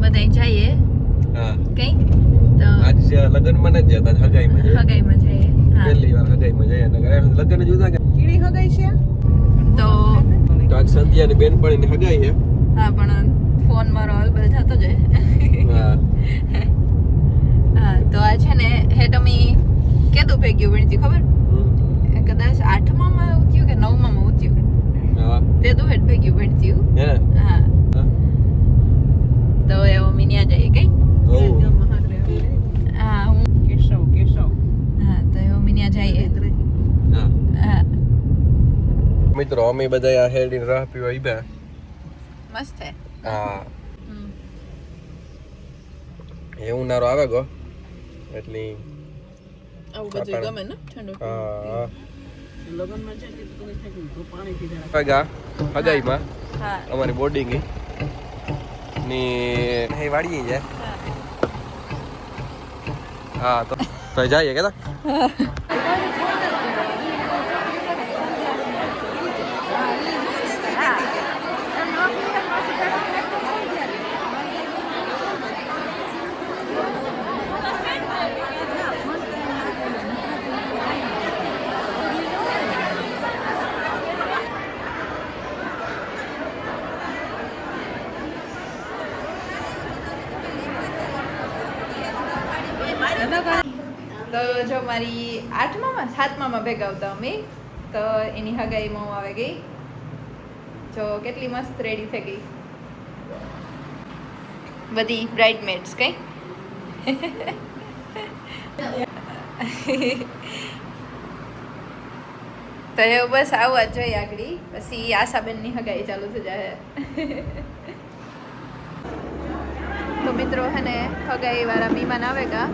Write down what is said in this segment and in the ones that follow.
બધા જઈએ. હા કઈ તો આજ લગનમાં ન જતા હગાઈમાં જઈએ. હગાઈમાં જઈએ. હા પહેલી વાર હગાઈમાં જઈએ નગર લગન જુદા કે કીડી હગાઈ છે તો આજ સંધ્યાની બેનપણીની હગાઈ છે. હા પણ ફોન મારો અલબલ થતો જાય. હા હા તો આ છે ને હેટમી કેદું ભેગ્યું ભણતી ખબર કદાચ 8મામાં ઉત્યું કે 9મામાં ઉત્યું. હા તે દુ હેટ ભેગ્યું ભણતી. હે હા તો એવો મિન્યા જઈએ કઈ. ઓ હા હું કેશવ હા તો એવો મિન્યા જઈએ. હા હા મિત્રો અમે બધા આ હેડીને રાહ પીવા ઈબા. મસ્ત હે. હા એ ઉનાળો આવે ગો એટલે આવું બધું ગમે ને ઠંડુ. હા લગનમાં છે તો તમે થાય તો પાણી પીધા હગા હગાઈમાં હા અમારી બોર્ડિંગ ની એ વાડીએ છે. હા તો જઈએ કે તો જો મારી 8મામાં 7મામાં ભેગા આવતા અમે તો એની હગાઈમાં હું આવી ગઈ. જો કેટલી મસ્ત રેડી થઈ ગઈ બધી બ્રાઇડમેડ્સ કઈ. તો એવું બસ આવવા જ જોઈએ આગળ પછી આશાબેનની હગાઈ ચાલુ થઈ જાય. તો મિત્રો હે ને હગાઈ વાળા મહેમાન આવે કા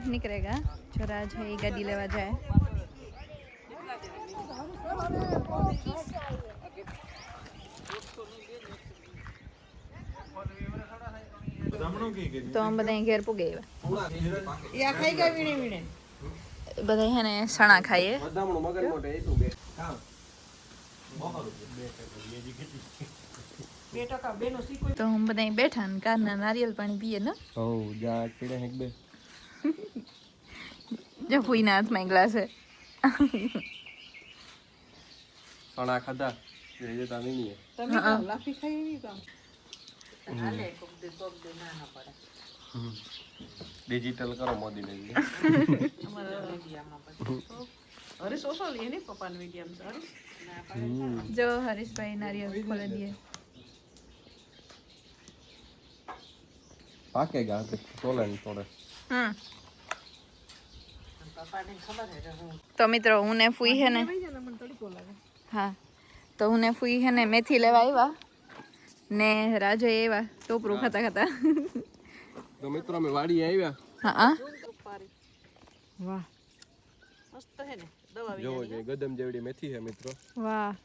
निकलेगा जो राज है ये गाड़ी लेवा जाए तो हम બધા ઘેર પૂગે યા ખાઈ ગયા વીણે વીણે બધા હે ને સણા ખાઈએ બદામણું મગન મોટે એ તું બે હા 2% બેનો શીખો તો हम બધા બેઠા ને કારના નારિયેલ પાણી પીએ ને હો જા પીડે એક બે જો ફૂઈના હાથમાં ગ્લાસ છે સણા ખાધા જે તા નહીં તમે લાફી ખાઈ એવી કામ હાલે કોક દે ના પડે ડિજિટલ કરો મોદી ને અમારા મીડિયામાં પછી અરે સોશલ એને પપ્પાનો મીડિયમ સર જો હરીશભાઈ નારિયેલ ખોલે દીએ પાકેગા તો તોલે થોડે પપ્પાને ખબર હે હું તો મિત્રો હું ને ફૂઈ હે ને મને તડકો લાગે હા તો હું ને ફૂઈ હે ને મેથી લેવા આવ્યા ને રાજે એવા ટોપરું ખાતા ખાતા તો મિત્રો અમે વાડી આવ્યા હા પારી વાહ મસ્ત હે ને દવા જોવો જે ગદમ જેવડી મેથી છે મિત્રો વાહ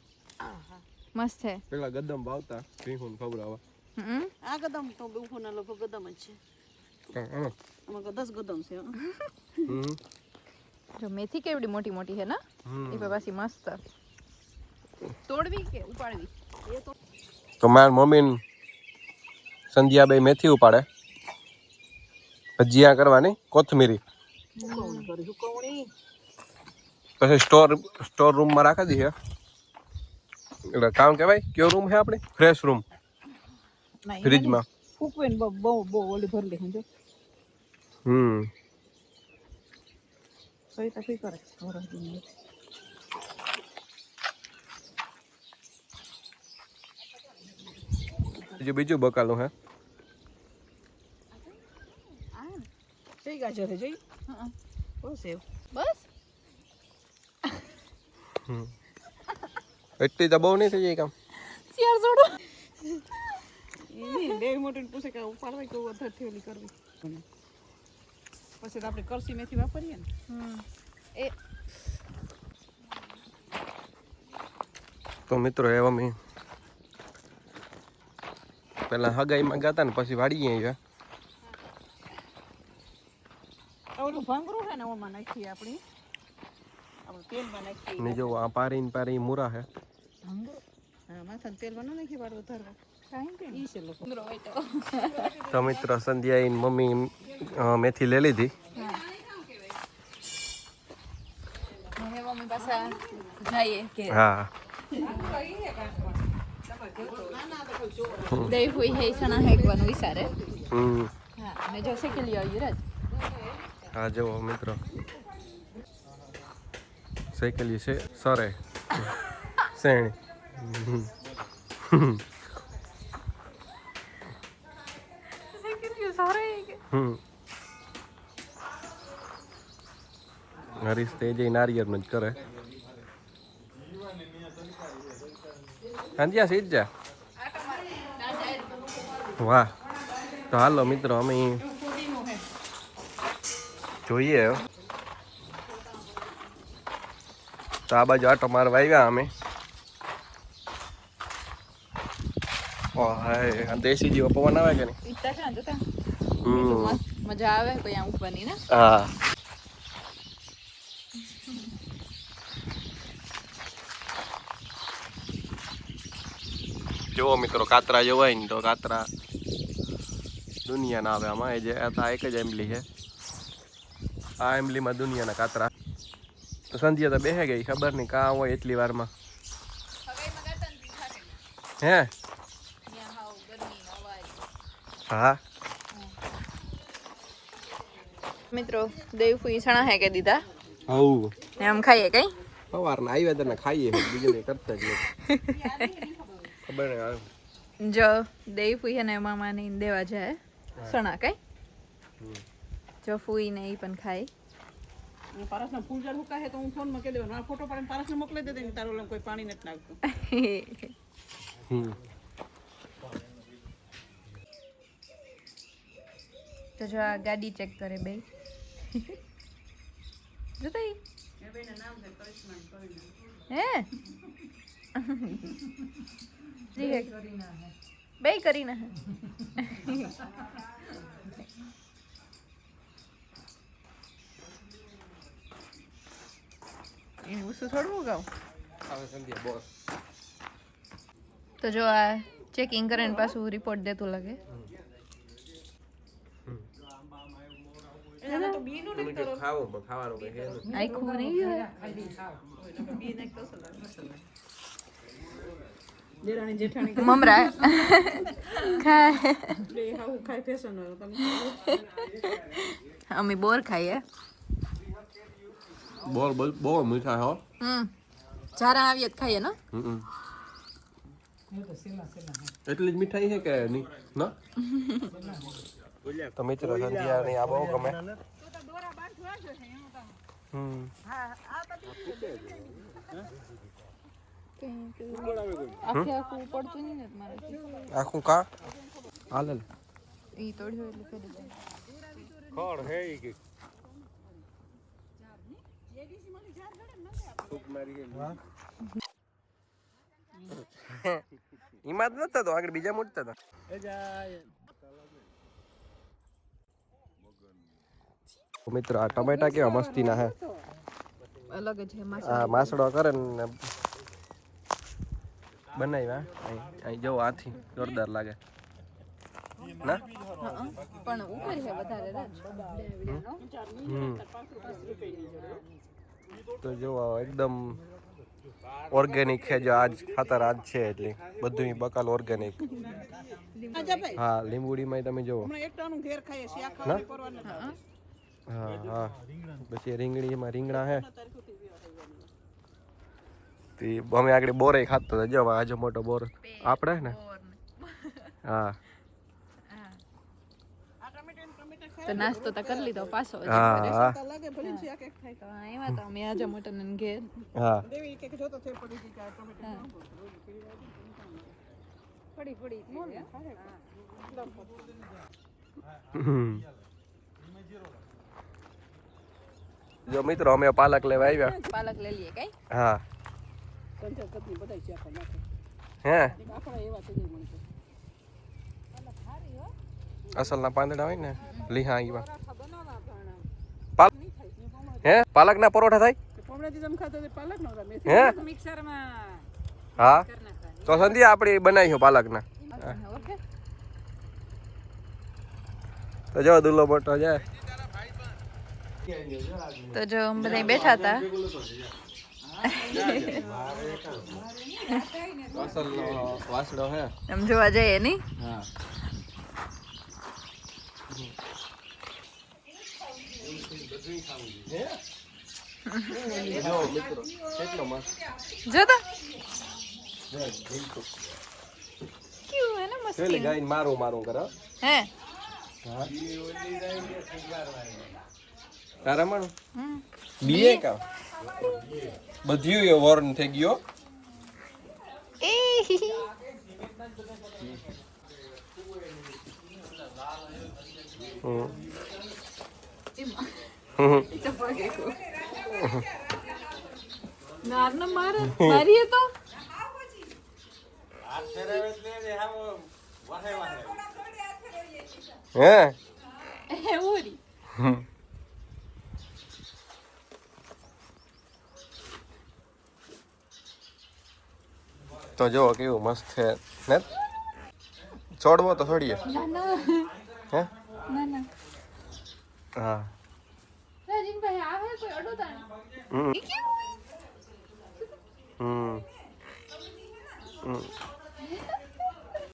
આહા મસ્ત છે પેલા ગદમ વાવતા ભીખું ખવડાવવા આ ગદમ તો બહુના લગભગ ગદમ જ છે આમાં 10 ગદમ છે જો મેથી કેવડી મોટી મોટી છે ને એ પાછી મસ્ત તોડવી કે ઉપાડવી એ તો તો મારી મમ્મી સંધ્યાબાઈ મેથી ઉપાડે ભજીયા કરવાની કોથમીરી સુકવણી પછી સ્ટોર રૂમમાં રાખી દઈએ એટલે કામ કહેવાય કયો રૂમ છે આપણે ફ્રેશ રૂમ ફ્રીજમાં ફૂકવેન બહુ ઓલી ભરલી સમજો સહી તફી કરે બીજું બકાલું હે જઈ ગાજર હે જઈ બહુ સેવ બસ એટલી તો બહુ નહીં થઈ જાય કામ શિયાર છોડો એની બે મોટી પૂછે કે ઉપાડવાય કે વધારે થેલી કરવી પછી તો આપણે કરસી મેથી વાપરીએ ને એ તો મિત્રો એવા મેં પેલા હગાઈમાં ગયા ને પછી વાડીએ આવ્યા ઓલું ભાંગરું છે ને ઓમાં નાખીએ આપણે તેલમાં નાખીએ ને જો આ પારી મુરા હે ભાંગરું હા માથામાં તેલમાં ન નાખીએ બાર વધારવા ઈ છે લોકો તો મિત્રો સંધ્યા મમ્મી મેથી લઈ લીધી હવે મમ્મી પાછા જઈએ કે હા દઈ હોય હે સણા હેકવાનું વિચારે હમ હા મેં જો શીખી લ્યો યુરાજ હા જુઓ મિત્રો સાયકલી છે સરે શેણી હરીશ તે જઈ નારિયેળનું જ કરે અંજ્યા સીધ જા વાહ તો હાલો મિત્રો અમે જોઈએ તો આ બાજુ આટો મારવા આવ્યા અમે હાય દેશી જેવો પવન આવે કે નહીં ઈચ્છા છે ને જોતા હમ મસ્ત મજા આવે કોઈ આમ ઉપરની ને હા જુઓ મિત્રો કાતરા જોવાય ને તો કાતરા દુનિયા ના આવે આમાં એ જે આ એક જ એમલી છે આ એમલીમાં દુનિયાના કાતરા તો સંધ્યા તો બેસે ગઈ ખબર નહીં કાં હોય એટલી વારમાં હે હા મિત્રો દેવ ફૂઈ સણા હે કે દીધા હવ ને આમ ખાઈએ કઈ સવારના આવ્યા તને ખાઈએ બીજું કંઈ કરતા જ નથી ખબર નહીં જો દેવ ફૂઈ અને મામા ને દેવા જાય સણા કઈ જો ફૂઈ ને ઈ પણ ખાય પારસના ફૂલ ઝાડ હુકાય તો હું ફોનમાં કહી દેવાનો આ ફોટો પાડીને પારસને મોકલી દે તારો ઓલા કોઈ પાણી નથી નાખતું તો જો આ ગાડી ચેક કરે બે જોતા ઈ? એ બેના નામ છે કરિશ્મા ને કરીના. હે જી હે બે કરીને હે એને ઉસું થોડું ગાઉં આવે સંધ્યા બોસ તો જો આ ચેકિંગ કરીને પાછું રિપોર્ટ દેતું લાગે એના તો બીનું ને કરો ખાવાનું કઈ હે નહીં. આખું નહીં હોય. બી ને તો સલાહ દેરાણી જેઠાણી મમરા ખાય બે હાઉ ખાઈ ફેશન તમે અમે બોર ખાઈએ બોલ બહુ મીઠા હો જારા આવીએ તો ખાઈએ ને એટલી જ મીઠાઈ છે કે નહીં ના તો મિત્રો સંધ્યા ની આ બહુ ગમે આખું પડતું નહીં ને મારે આખું કા હાલે ઈ તોડ્યો એટલે કરી દે ખોડ હે કે ઈમાં જ નતા તો આગળ બીજા મૂટતા હતા મિત્રો આ ટમેટા કેવા મસ્તી ના હે અલગ જ છે આ માસડો કરે ને બનાવ્યા અહીં જો આથી જોરદાર લાગે ના પણ ઉપર છે વધારે રાજ તો જો એકદમ ઓર્ગેનિક છે જો આજ ખાતર આજ છે એટલે બધું બકાલ ઓર્ગેનિક હા લીંબુડીમાં તમે જોવો હમણાં એક ટાણું ઘેર ખાઈએ શાક ખાવાની પરવા નથી હા હા પછી રીંગણીમાં રીંગણા હે તે અમે આગળ બોરે ખાતો હતો જો આજે મોટો બોર આપણે ને હા તો નાસ્તો તો કરી લીધો પાછો હા હા લાગે ભલે શાક એક ખાય તો એમાં તો અમે આજે મટન ને ઘેર હા દેવી કે જોતો થઈ પડી ગઈ કે ટમેટા પડી જો મિત્રો અમે પાલક લેવા આવ્યા પાલક લઈ લઈએ કઈ હા કંચર કતની બધાય શાક નાખે હે આપણા એવા થઈ જાય મને અસલના પાંદડા હોય ને લીહા આવ્યા હે પાલકના પરોઠા થાય પમણાથી તમે ખાતો પાલક નો હે મિક્સરમાં હા તો સંધ્યા આપણી બનાવી પાલકના ઓકે તો જો દુલ્લો મોટો જાય તો જો બધા બેઠા હતા અસલનો વાસડો હે એમ જોવા જઈએ નહીં હા જો મિત્રો કેટલો મસ્ત જો તો ક્યું હે ને મસ્ત પેલી ગાયને મારું કરે હે હા તારા મણ હમ બીએ કા બધું એ વોર્ન થઈ ગયો એ નારના મારીએ તો હે એવું રી તો જો કેવું મસ્ત છે ને છોડવો તો છોડીએ ના ના હે ના ના હા રાજીનભાઈ આવે કોઈ અડો તાણ હમ ઈ કેવું હમ હમ